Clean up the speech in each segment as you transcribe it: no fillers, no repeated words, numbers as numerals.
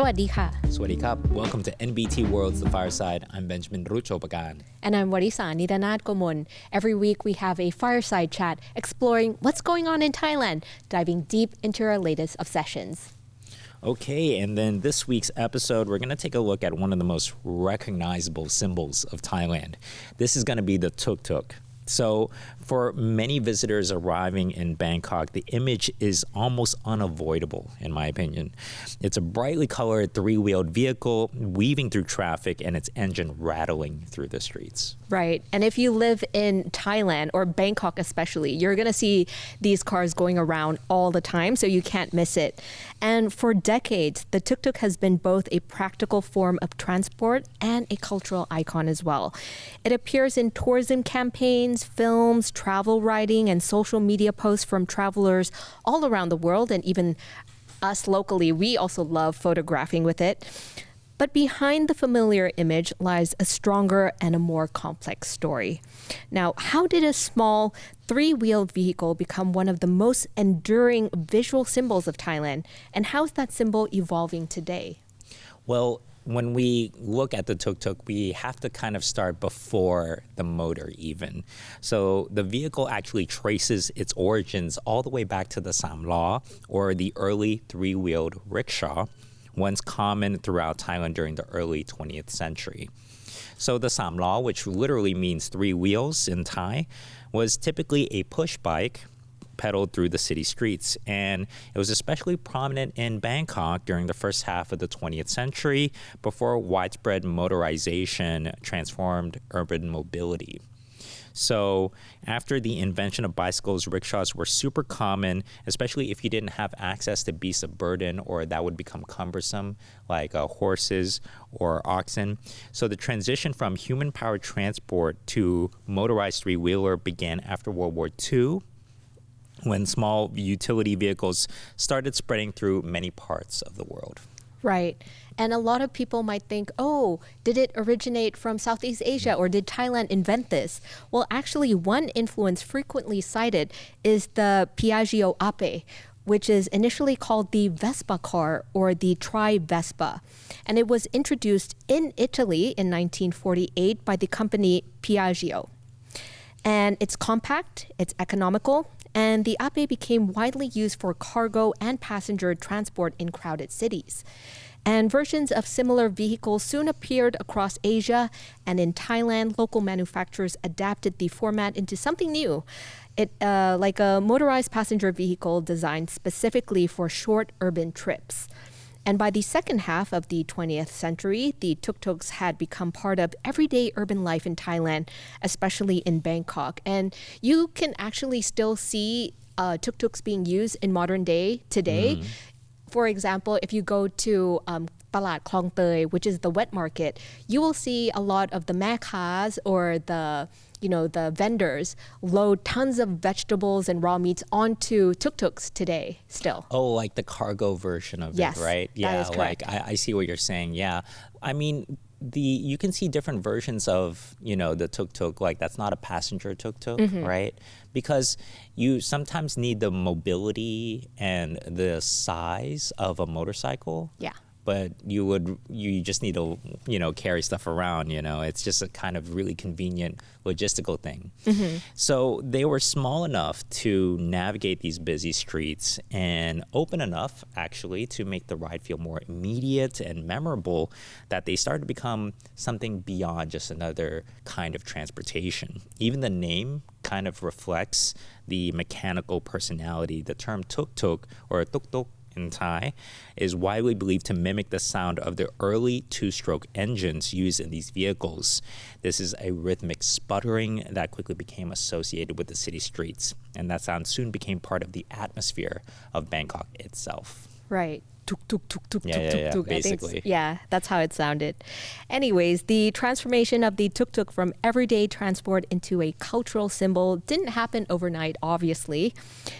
วัสดีค่ะ สวัสดีครับ Welcome to NBT World's The Fireside. I'm Benjamin Ruchopagan. And I'm Warisa Nidanat Gomon. Every week we have a fireside chat exploring what's going on in Thailand, diving deep into our latest obsessions. Okay, and then this week's episode, we're going to take a look at one of the most recognizable symbols of Thailand. This is going to be the Tuk Tuk. So for many visitors arriving in Bangkok, the image is almost unavoidable, in my opinion. It's a brightly colored three-wheeled vehicle weaving through traffic and its engine rattling through the streets. Right. And if you live in Thailand or Bangkok especially, you're going to see these cars going around all the time, so you can't miss it. And for decades, the tuk-tuk has been both a practical form of transport and a cultural icon as well. It appears in tourism campaigns, films, travel writing, and social media posts from travelers all around the world, and even us locally, we also love photographing with it. But behind the familiar image lies a stronger and a more complex story. Now, how did a small three-wheeled vehicle become one of the most enduring visual symbols of Thailand? And how is that symbol evolving today? Well, when we look at the tuk-tuk, we have to kind of start before the motor even. So the vehicle actually traces its origins all the way back to the samla, or the early three-wheeled rickshaw, once common throughout Thailand during the early 20th century. So the samla, which literally means three wheels in Thai, was typically a push bike pedaled through the city streets. And it was especially prominent in Bangkok during the first half of the 20th century before widespread motorization transformed urban mobility. So after the invention of bicycles, rickshaws were super common, especially if you didn't have access to beasts of burden or that would become cumbersome, like horses or oxen. So the transition from human-powered transport to motorized three-wheeler began after World War II, when small utility vehicles started spreading through many parts of the world. Right. And a lot of people might think, oh, did it originate from Southeast Asia or did Thailand invent this? Well, actually, one influence frequently cited is the Piaggio Ape, which is initially called the Vespa car or the Tri-Vespa. And it was introduced in Italy in 1948 by the company Piaggio. And it's compact, it's economical, and the Ape became widely used for cargo and passenger transport in crowded cities. And versions of similar vehicles soon appeared across Asia, and in Thailand, local manufacturers adapted the format into something new. Like a motorized passenger vehicle designed specifically for short urban trips. And by the second half of the 20th century, the tuk-tuks had become part of everyday urban life in Thailand, especially in Bangkok. And you can actually still see tuk-tuks being used in modern day today. For example, if you go to Talat Klong Tei, which is the wet market, you will see a lot of the makas or the vendors load tons of vegetables and raw meats onto tuk-tuks today still. Oh, like the cargo version of yes, it, right? That Yeah, is correct. I see what you're saying. Yeah. I mean, you can see different versions of, the tuk-tuk, like that's not a passenger tuk-tuk, right? Because you sometimes need the mobility and the size of a motorcycle. Yeah. But you just need to, carry stuff around, It's just a kind of really convenient logistical thing. So they were small enough to navigate these busy streets and open enough, actually, to make the ride feel more immediate and memorable that they started to become something beyond just another kind of transportation. Even the name kind of reflects the mechanical personality. The term tuk-tuk or tuk-tuk in Thai is widely believed to mimic the sound of the early two-stroke engines used in these vehicles. This is a rhythmic sputtering that quickly became associated with the city streets, and that sound soon became part of the atmosphere of Bangkok itself. Right. Tuk, tuk, tuk, tuk, Yeah, tuk, tuk. basically. Yeah, that's how it sounded. Anyways, the transformation of the tuk-tuk from everyday transport into a cultural symbol didn't happen overnight, obviously.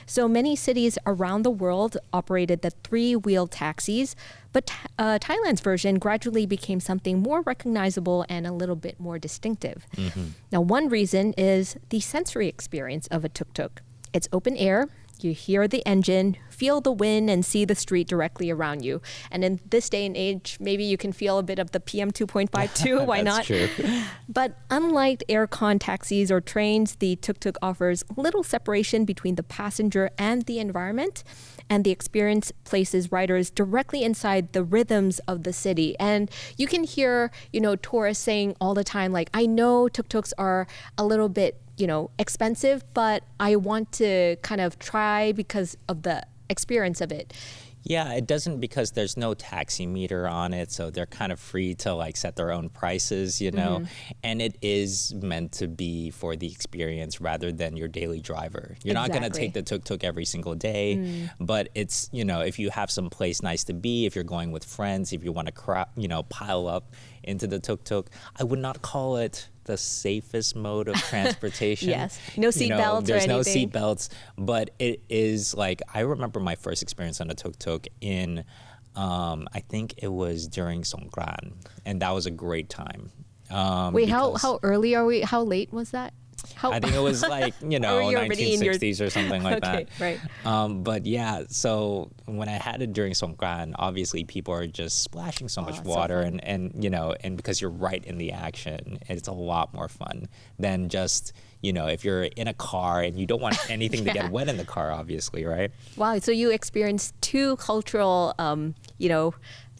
So many cities around the world operated the three-wheel taxis, but Thailand's version gradually became something more recognizable and a little bit more distinctive. Now, one reason is the sensory experience of a tuk-tuk. It's open air, You hear the engine, feel the wind, and see the street directly around you. And in this day and age, maybe you can feel a bit of the PM 2.5 too. Why not? True. But unlike aircon taxis or trains, the tuk-tuk offers little separation between the passenger and the environment. And the experience places riders directly inside the rhythms of the city. And you can hear, tourists saying all the time, like, I know tuk-tuks are a little bit, expensive, but I want to kind of try because of the experience of it. Yeah, it doesn't, because there's no taxi meter on it, so they're kind of free to like set their own prices, and it is meant to be for the experience rather than your daily driver. You're not going to take the tuk-tuk every single day, but it's, if you have some place nice to be, if you're going with friends, if you want to pile up into the tuk-tuk, I would not call it the safest mode of transportation. Yes, no seat belts or anything. There's no seat belts, but it is like, I remember my first experience on a tuk-tuk in, I think it was during Songkran, and that was a great time. Wait, how early are we? How late was that? I think it was like, 1960s or something like that. Right. But yeah, so when I had it during Songkran, obviously people are just splashing so much water, and because you're right in the action, it's a lot more fun than just, if you're in a car and you don't want anything to get wet in the car, obviously, right? Wow, so you experienced two cultural,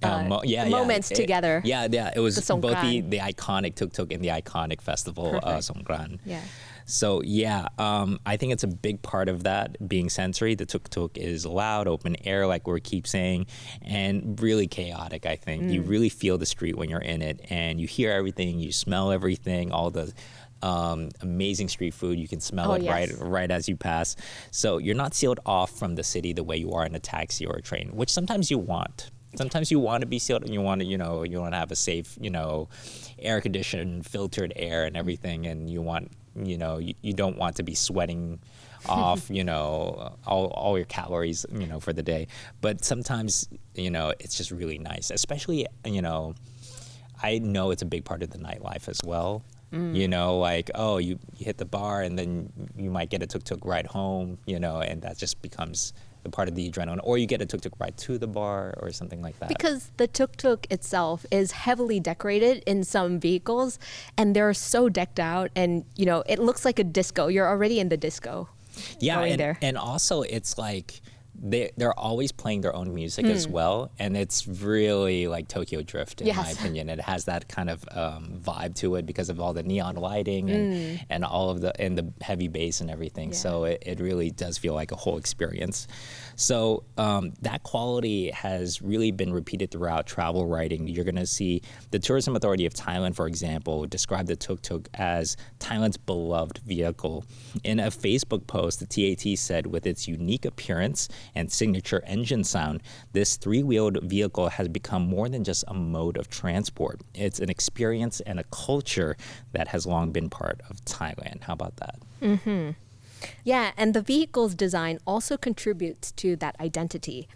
moments together. It was both the iconic tuk-tuk and the iconic festival, Songkran. Yeah. So I think it's a big part of that being sensory. The tuk-tuk is loud, open air, like we keep saying, and really chaotic, I think. You really feel the street when you're in it, and you hear everything, you smell everything, all the amazing street food. You can smell right as you pass. So you're not sealed off from the city the way you are in a taxi or a train, which sometimes you want. Sometimes you want to be sealed, and you want to, you want to have a safe, air conditioned, filtered air and everything, and you want, you don't want to be sweating off, all your calories, for the day. But sometimes, it's just really nice, especially, I know it's a big part of the nightlife as well. Like, you hit the bar and then you might get a tuk-tuk ride home, and that just becomes the part of the adrenaline, or you get a tuk-tuk ride to the bar or something like that. Because the tuk-tuk itself is heavily decorated in some vehicles, and they're so decked out, and it looks like a disco. You're already in the disco. Yeah, and also it's like they're always playing their own music as well, and it's really like Tokyo Drift in my opinion. It has that kind of vibe to it because of all the neon lighting and all of the heavy bass and everything. So it really does feel like a whole experience. So that quality has really been repeated throughout travel writing. You're going to see the Tourism Authority of Thailand, for example, describe the tuk-tuk as Thailand's beloved vehicle. In a Facebook post, the TAT said, with its unique appearance and signature engine sound, this three-wheeled vehicle has become more than just a mode of transport. It's an experience and a culture that has long been part of Thailand. How about that? Mm-hmm. Yeah, and the vehicle's design also contributes to that identity.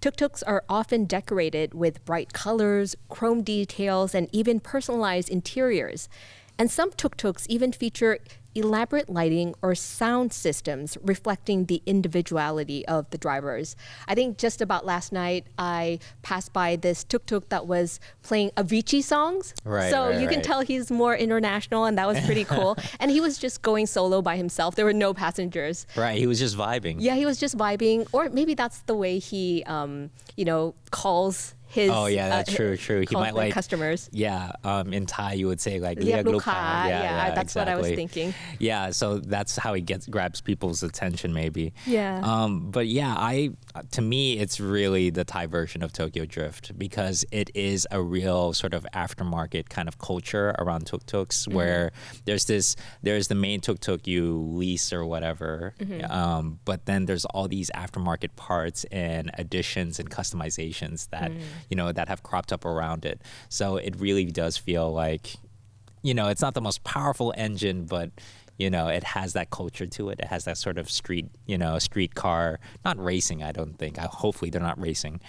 Tuk-tuks are often decorated with bright colors, chrome details, and even personalized interiors. And some tuk-tuks even feature elaborate lighting or sound systems reflecting the individuality of the drivers. I think just about last night, I passed by this tuk-tuk that was playing Avicii songs. So you can tell he's more international, and that was pretty cool. And he was just going solo by himself. There were no passengers. Right, he was just vibing. Yeah, he was just vibing. Or maybe that's the way he, calls his that's true. He might like customers. In Thai you would say like Liek Luka. That's exactly what I was thinking. Yeah, so that's how he grabs people's attention maybe. But to me it's really the Thai version of Tokyo Drift, because it is a real sort of aftermarket kind of culture around tuk-tuks where there's the main tuk-tuk you lease or whatever, but then there's all these aftermarket parts and additions and customizations that that have cropped up around it. So it really does feel like, it's not the most powerful engine, but, it has that culture to it. It has that sort of street car, not racing, I don't think. Hopefully they're not racing.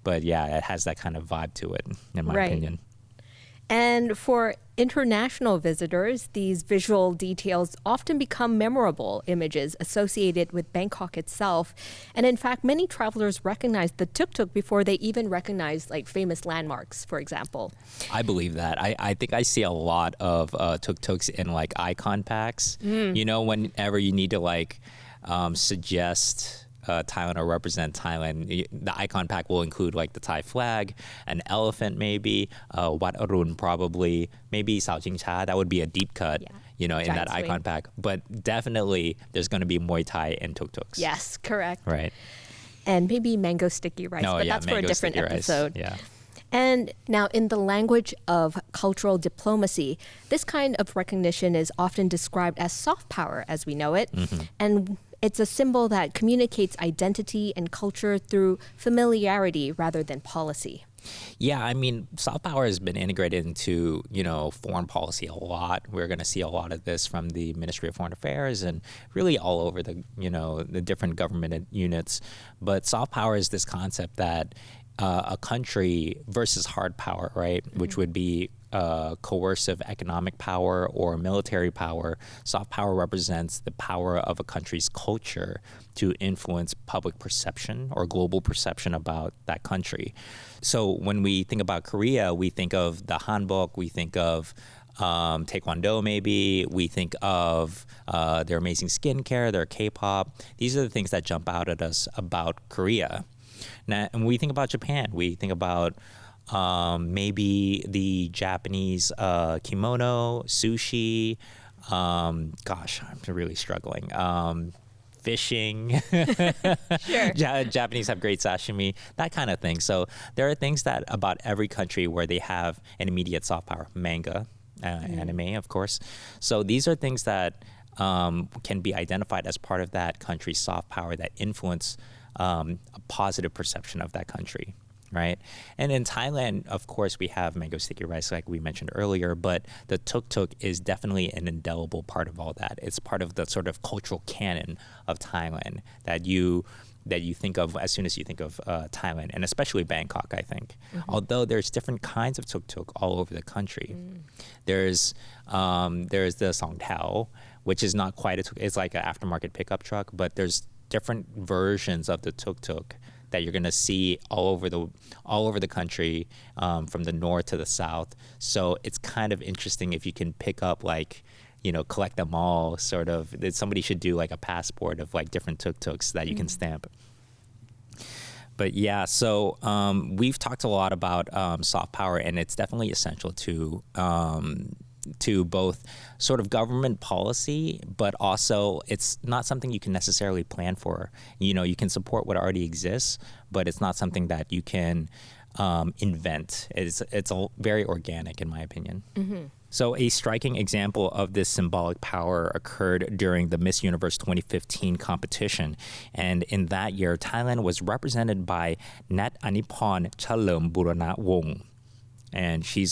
But yeah, it has that kind of vibe to it, in my opinion. And for international visitors, these visual details often become memorable images associated with Bangkok itself. And in fact, many travelers recognize the tuk-tuk before they even recognize like famous landmarks, for example. I believe that. I think I see a lot of tuk-tuks in like icon packs. You know, whenever you need to like suggest Thailand or represent Thailand, the icon pack will include like the Thai flag, an elephant maybe, Wat Arun probably, maybe Sao Ching Cha, that would be a deep cut, you know, in Giant that swing. icon pack. But definitely there's going to be Muay Thai and tuk-tuks. Yes, correct. Right. And maybe mango sticky rice, but that's for a mango different sticky rice. episode. Yeah. And now, in the language of cultural diplomacy, this kind of recognition is often described as soft power as we know it. And it's a symbol that communicates identity and culture through familiarity rather than policy. Yeah, I mean, soft power has been integrated into, you know, foreign policy a lot. We're going to see a lot of this from the Ministry of Foreign Affairs and really all over the, you know, the different government units. But soft power is this concept that a country versus hard power, right, which would be coercive economic power or military power. Soft power represents the power of a country's culture to influence public perception or global perception about that country. So when we think about Korea, we think of the Hanbok, we think of Taekwondo maybe, we think of their amazing skincare, their K-pop. These are the things that jump out at us about Korea. Now, and when we think about Japan, we think about maybe the Japanese kimono, sushi. Gosh, I'm really struggling. Fishing. Sure. Japanese have great sashimi, that kind of thing. So there are things that about every country where they have an immediate soft power. Manga, anime, of course. So these are things that can be identified as part of that country's soft power that influence a positive perception of that country, right? And in Thailand, of course, we have mango sticky rice, like we mentioned earlier, but the tuk-tuk is definitely an indelible part of all that. It's part of the sort of cultural canon of Thailand that you think of as soon as you think of Thailand, and especially Bangkok, I think. Although there's different kinds of tuk-tuk all over the country. There's the Songtao, which is not quite a tuk, it's like an aftermarket pickup truck, but there's different versions of the tuk-tuk that you're going to see all over the country, from the north to the south. So it's kind of interesting if you can pick up, like, you know, collect them all, sort of. Somebody should do like a passport of like different tuk-tuks that you can stamp. But yeah, so we've talked a lot about soft power, and it's definitely essential to both sort of government policy, but also it's not something you can necessarily plan for. You know, you can support what already exists, but it's not something that you can invent. It's all very organic, in my opinion. So a striking example of this symbolic power occurred during the Miss Universe 2015 competition. And in that year, Thailand was represented by Nat Anipon Chalerm Buranawong. And she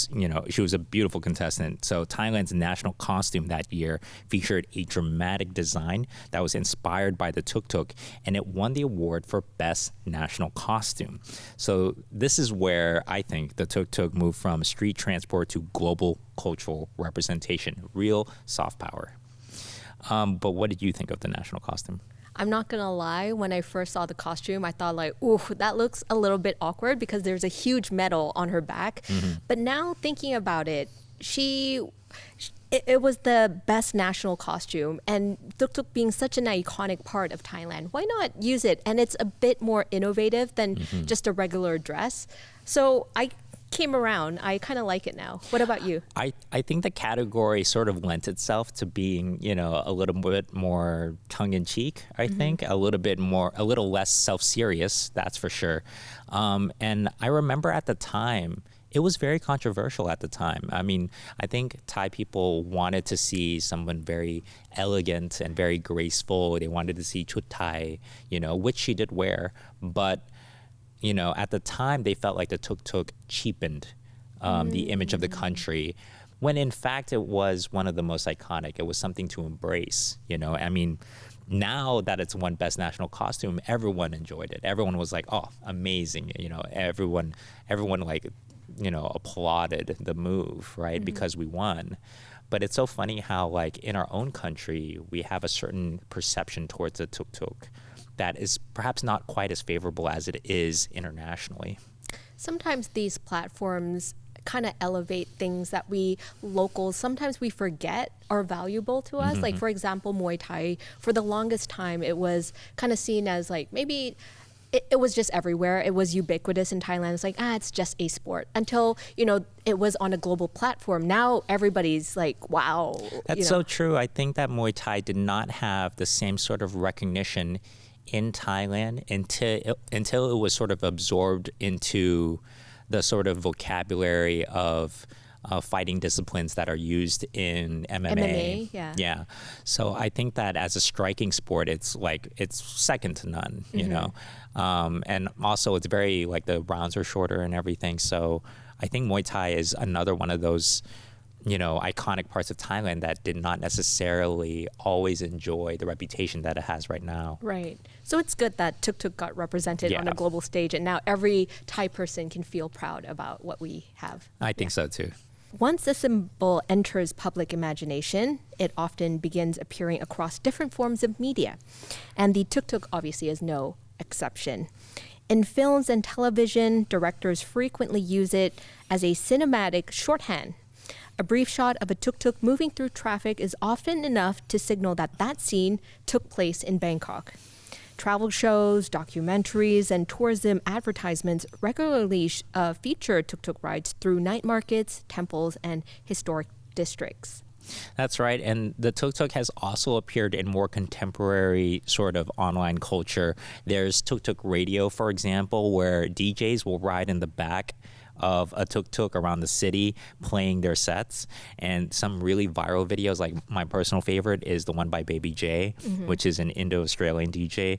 was a beautiful contestant. So Thailand's national costume that year featured a dramatic design that was inspired by the tuk-tuk, and it won the award for Best National Costume. So this is where I think the tuk-tuk moved from street transport to global cultural representation, real soft power. But what did you think of the national costume? I'm not gonna lie, when I first saw the costume, I thought like, ooh, that looks a little bit awkward because there's a huge medal on her back. But now thinking about it, it was the best national costume, and tuk-tuk being such an iconic part of Thailand, why not use it? And it's a bit more innovative than just a regular dress. So I came around. I kind of like it now. What about you? I think the category sort of lent itself to being, you know, a little bit more tongue-in-cheek, I think. A little less self-serious, that's for sure. And I remember at the time, it was very controversial at the time. I mean, I think Thai people wanted to see someone very elegant and very graceful. They wanted to see Chut Thai, you know, which she did wear. But you know, at the time, they felt like the tuk-tuk cheapened the image of the country, when in fact it was one of the most iconic. It was something to embrace, you know. I mean, now that it's won Best National Costume, everyone enjoyed it. Everyone was like, oh, amazing. You know, everyone like applauded the move, right? Because we won. But it's so funny how, like, in our own country, we have a certain perception towards the tuk-tuk that is perhaps not quite as favorable as it is internationally. Sometimes these platforms kind of elevate things that we locals sometimes we forget are valuable to us. Like, for example, Muay Thai, for the longest time, it was kind of seen as like maybe it was just everywhere. It was ubiquitous in Thailand. It's like, it's just a sport until, it was on a global platform. Now everybody's like, wow. That's so true. I think that Muay Thai did not have the same sort of recognition in Thailand until it was sort of absorbed into the sort of vocabulary of fighting disciplines that are used in MMA. Yeah. So I think that as a striking sport, it's second to none, you know. And also it's very, like, the rounds are shorter and everything. So I think Muay Thai is another one of those, iconic parts of Thailand that did not necessarily always enjoy the reputation that it has right now. Right. So it's good that Tuk Tuk got represented on a global stage, and now every Thai person can feel proud about what we have. I think so too. Once a symbol enters public imagination, it often begins appearing across different forms of media. And the tuk-tuk obviously is no exception. In films and television, directors frequently use it as a cinematic shorthand. A brief shot of a tuk-tuk moving through traffic is often enough to signal that that scene took place in Bangkok. Travel shows, documentaries, and tourism advertisements regularly feature tuk-tuk rides through night markets, temples, and historic districts. That's right. And the tuk-tuk has also appeared in more contemporary sort of online culture. There's tuk-tuk radio, for example, where DJs will ride in the back of a tuk-tuk around the city playing their sets. And some really viral videos, like my personal favorite is the one by Baby J, which is an Indo-Australian DJ.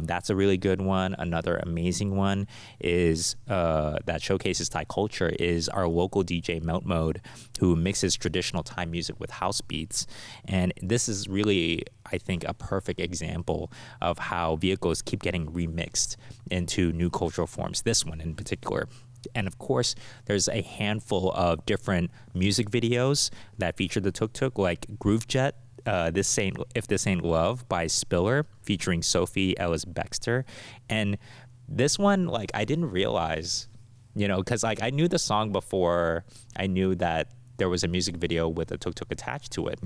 That's a really good one. Another amazing one is that showcases Thai culture is our local DJ Melt Mode, who mixes traditional Thai music with house beats. And this is really, I think, a perfect example of how vehicles keep getting remixed into new cultural forms, this one in particular. And of course, there's a handful of different music videos that feature the tuk-tuk, like Groove Jet, If This Ain't Love by Spiller, featuring Sophie Ellis-Bextor. And this one, like, I didn't realize, because, like, I knew the song before I knew that there was a music video with a tuk-tuk attached to it,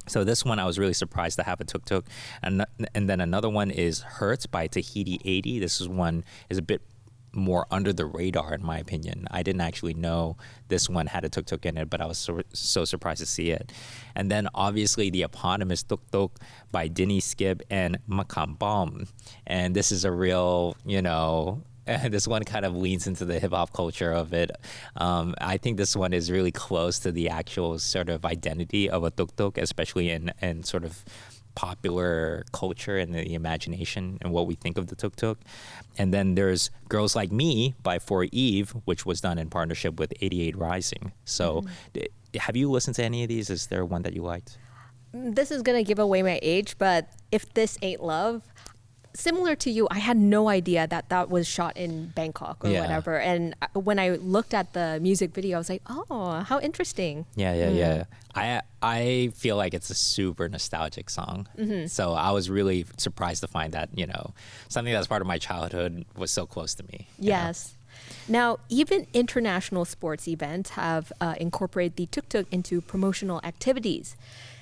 So this one, I was really surprised to have a tuk-tuk. And then another one is Hertz by Tahiti 80. This one is a bit more under the radar, in my opinion. I didn't actually know this one had a tuk-tuk in it, but I was so surprised to see it. And then obviously the eponymous Tuk Tuk by Dinny Skib and Makam Bomb. And this is a real, this one kind of leans into the hip-hop culture of it. I think this one is really close to the actual sort of identity of a tuk-tuk, especially in sort of popular culture and the imagination and what we think of the tuk-tuk. And then there's Girls Like Me by For Eve, which was done in partnership with 88 Rising. So have you listened to any of these? Is there one that you liked? This is going to give away my age, but If This Ain't Love, similar to you, I had no idea that was shot in Bangkok or whatever. And when I looked at the music video, I was like, oh, how interesting. Yeah. I feel like it's a super nostalgic song. So I was really surprised to find that, something that's part of my childhood was so close to me. Yes. Now, even international sports events have incorporated the tuk-tuk into promotional activities.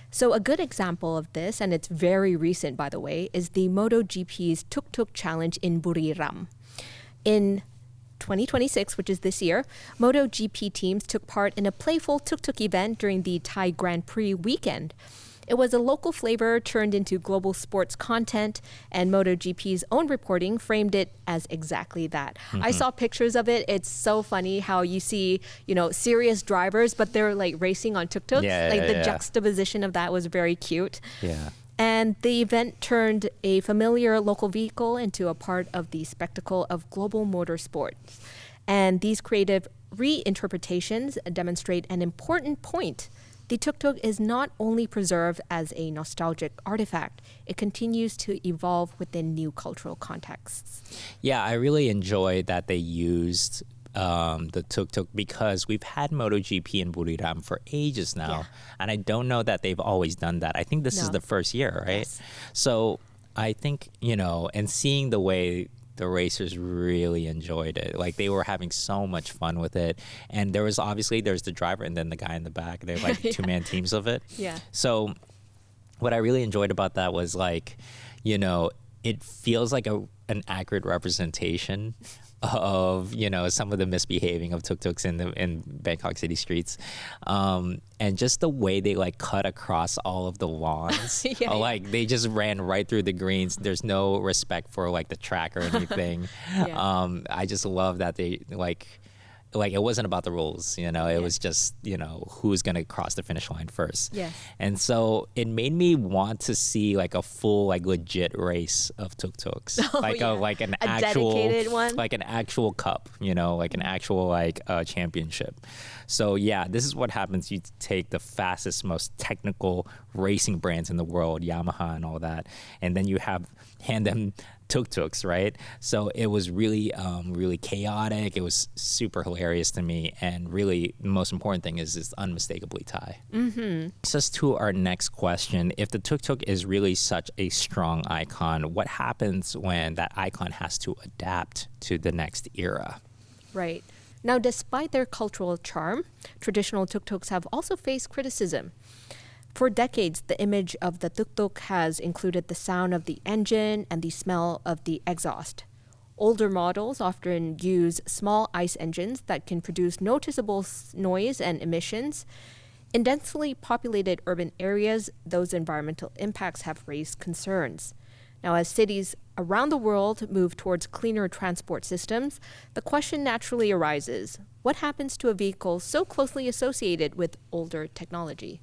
So a good example of this, and it's very recent, by the way, is the MotoGP's Tuk Tuk Challenge in Buriram. In 2026, which is this year, MotoGP teams took part in a playful tuk-tuk event during the Thai Grand Prix weekend. It was a local flavor turned into global sports content, and MotoGP's own reporting framed it as exactly that. I saw pictures of it. It's so funny how you see, serious drivers, but they're like racing on tuk-tuks. The juxtaposition of that was very cute. Yeah. And the event turned a familiar local vehicle into a part of the spectacle of global motorsports. And these creative reinterpretations demonstrate an important point. The tuk-tuk is not only preserved as a nostalgic artifact, it continues to evolve within new cultural contexts. Yeah, I really enjoyed that they used the Tuk Tuk because we've had MotoGP in Buriram for ages now, and I don't know that they've always done that. I think this is the first year, right? Yes. So I think, and seeing the way the racers really enjoyed it. Like they were having so much fun with it. And there's the driver and then the guy in the back. They're like two-man teams of it. Yeah. So what I really enjoyed about that was like, it feels like an accurate representation of some of the misbehaving of tuk-tuks in Bangkok city streets, and just the way they like cut across all of the lawns. They just ran right through the greens. There's no respect for like the track or anything. I just love that they like it wasn't about the rules, it was just, who's going to cross the finish line first. Yeah. And so it made me want to see like a full, like legit race of tuk-tuks, an actual dedicated one, like an actual cup, like an actual championship. So yeah, this is what happens. You take the fastest, most technical racing brands in the world, Yamaha and all that, and then you hand them tuk-tuks, right? So it was really, really chaotic. It was super hilarious to me. And really, the most important thing is it's unmistakably Thai. Mm-hmm. So to our next question, if the tuk-tuk is really such a strong icon, what happens when that icon has to adapt to the next era? Right. Now, despite their cultural charm, traditional tuk-tuks have also faced criticism. For decades, the image of the tuk-tuk has included the sound of the engine and the smell of the exhaust. Older models often use small ICE engines that can produce noticeable noise and emissions. In densely populated urban areas, those environmental impacts have raised concerns. Now, as cities around the world move towards cleaner transport systems, the question naturally arises, what happens to a vehicle so closely associated with older technology?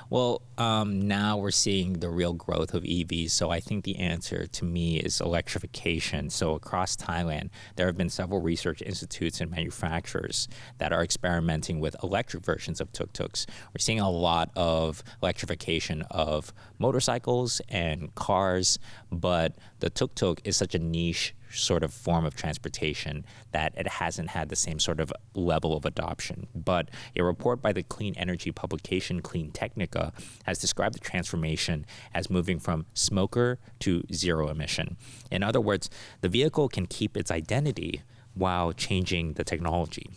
Well, now we're seeing the real growth of EVs. So I think the answer to me is electrification. So across Thailand, there have been several research institutes and manufacturers that are experimenting with electric versions of tuk-tuks. We're seeing a lot of electrification of motorcycles and cars, but the tuk-tuk is such a niche sort of form of transportation that it hasn't had the same sort of level of adoption. But a report by the clean energy publication Clean Technica has described the transformation as moving from smoker to zero emission. In other words, the vehicle can keep its identity while changing the technology.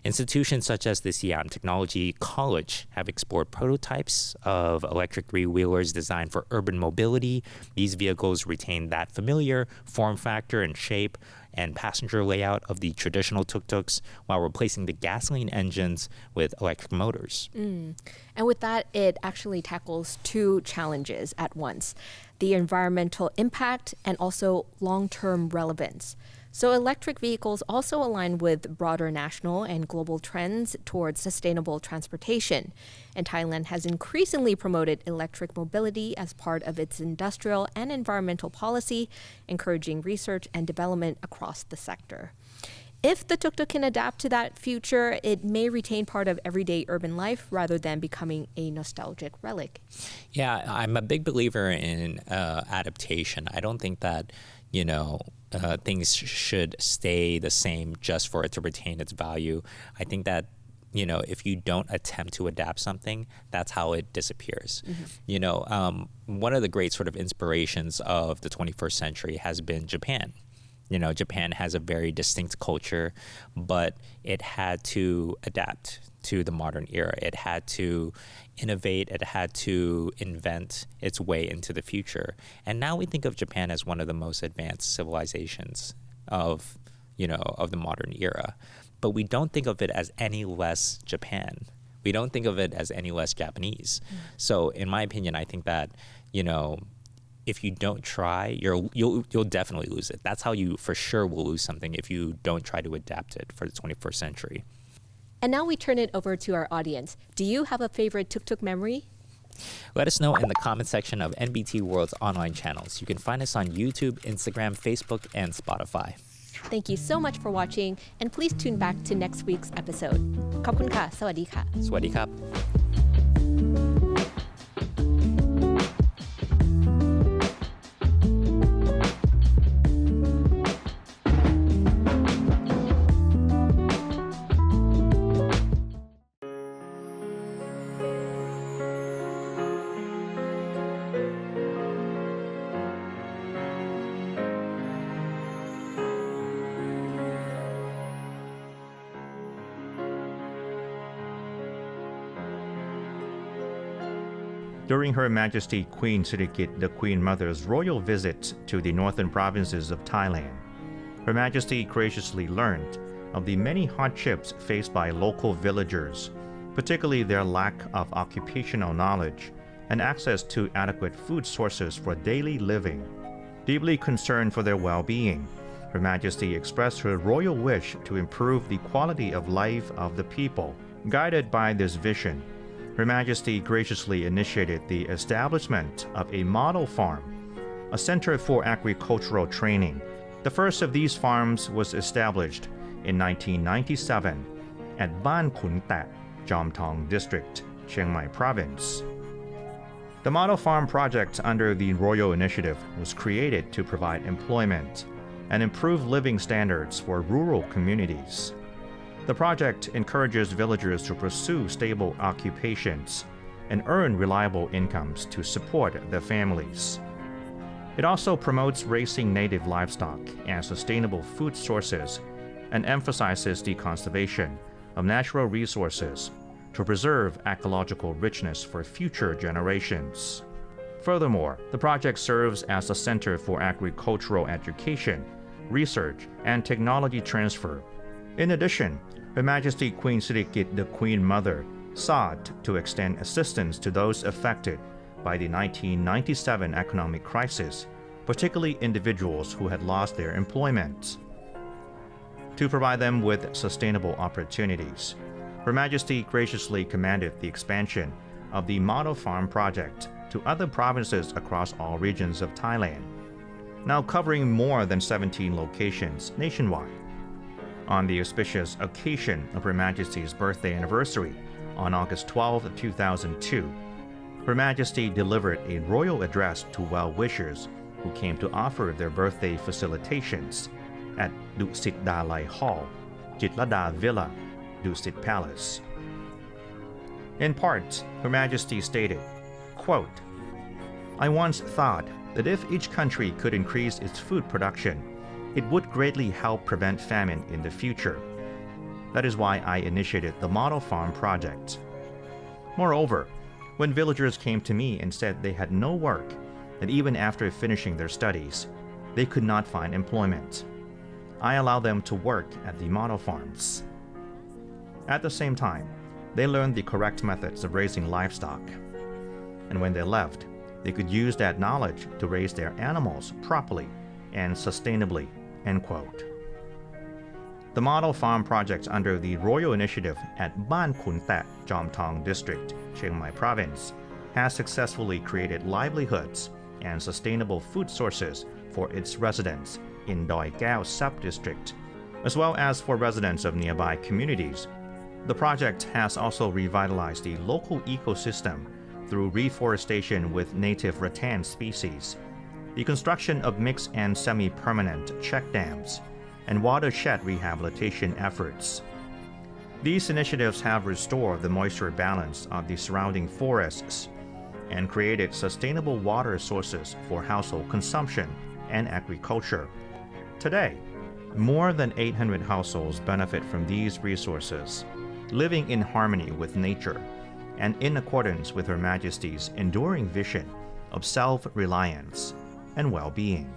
Institutions such as the Siam Technology College have explored prototypes of electric three-wheelers designed for urban mobility. These vehicles retain that familiar form factor and shape and passenger layout of the traditional tuk-tuks while replacing the gasoline engines with electric motors. And with that, it actually tackles two challenges at once: the environmental impact and also long-term relevance. So electric vehicles also align with broader national and global trends towards sustainable transportation. And Thailand has increasingly promoted electric mobility as part of its industrial and environmental policy, encouraging research and development across the sector. If the tuk-tuk can adapt to that future, it may retain part of everyday urban life rather than becoming a nostalgic relic. Yeah, I'm a big believer in adaptation. I don't think that, things should stay the same just for it to retain its value. I think that, if you don't attempt to adapt something, that's how it disappears. Mm-hmm. One of the great sort of inspirations of the 21st century has been Japan. Japan has a very distinct culture, but it had to adapt to the modern era. It had to innovate. It had to invent its way into the future. And now we think of Japan as one of the most advanced civilizations of the modern era. But we don't think of it as any less Japan. We don't think of it as any less Japanese. Mm. So in my opinion, I think that, if you don't try, you'll definitely lose it. That's how you for sure will lose something if you don't try to adapt it for the 21st century. And now we turn it over to our audience. Do you have a favorite tuk-tuk memory? Let us know in the comment section of NBT World's online channels. You can find us on YouTube, Instagram, Facebook, and Spotify. Thank you so much for watching, and please tune back to next week's episode. ขอบคุณค่ะ สวัสดีค่ะ สวัสดีครับ During Her Majesty Queen Sirikit the Queen Mother's royal visit to the northern provinces of Thailand, Her Majesty graciously learned of the many hardships faced by local villagers, particularly their lack of occupational knowledge and access to adequate food sources for daily living. Deeply concerned for their well-being, Her Majesty expressed her royal wish to improve the quality of life of the people. Guided by this vision, Her Majesty graciously initiated the establishment of a model farm, a center for agricultural training. The first of these farms was established in 1997 at Ban Khun Tat, Jom Thong District, Chiang Mai Province. The model farm project under the Royal Initiative was created to provide employment and improve living standards for rural communities. The project encourages villagers to pursue stable occupations and earn reliable incomes to support their families. It also promotes raising native livestock and sustainable food sources and emphasizes the conservation of natural resources to preserve ecological richness for future generations. Furthermore, the project serves as a center for agricultural education, research, and technology transfer. In addition, Her Majesty Queen Sirikit the Queen Mother sought to extend assistance to those affected by the 1997 economic crisis, particularly individuals who had lost their employment. To provide them with sustainable opportunities, Her Majesty graciously commanded the expansion of the model farm project to other provinces across all regions of Thailand, now covering more than 17 locations nationwide. On the auspicious occasion of Her Majesty's birthday anniversary on August 12, 2002, Her Majesty delivered a royal address to well-wishers who came to offer their birthday facilitations at Dusit Dalai Hall, Jitlada Villa, Dusit Palace. In part, Her Majesty stated, quote, "I once thought that if each country could increase its food production, it would greatly help prevent famine in the future. That is why I initiated the Model Farm project. Moreover, when villagers came to me and said they had no work, and even after finishing their studies, they could not find employment, I allowed them to work at the model farms. At the same time, they learned the correct methods of raising livestock. And when they left, they could use that knowledge to raise their animals properly and sustainably." End quote. The model farm project under the Royal Initiative at Ban Khun Tat, Jom Thong District, Chiang Mai Province, has successfully created livelihoods and sustainable food sources for its residents in Doi Gao sub-district, as well as for residents of nearby communities. The project has also revitalized the local ecosystem through reforestation with native rattan species, the construction of mixed and semi-permanent check dams, and watershed rehabilitation efforts. These initiatives have restored the moisture balance of the surrounding forests and created sustainable water sources for household consumption and agriculture. Today, more than 800 households benefit from these resources, living in harmony with nature and in accordance with Her Majesty's enduring vision of self-reliance and well-being.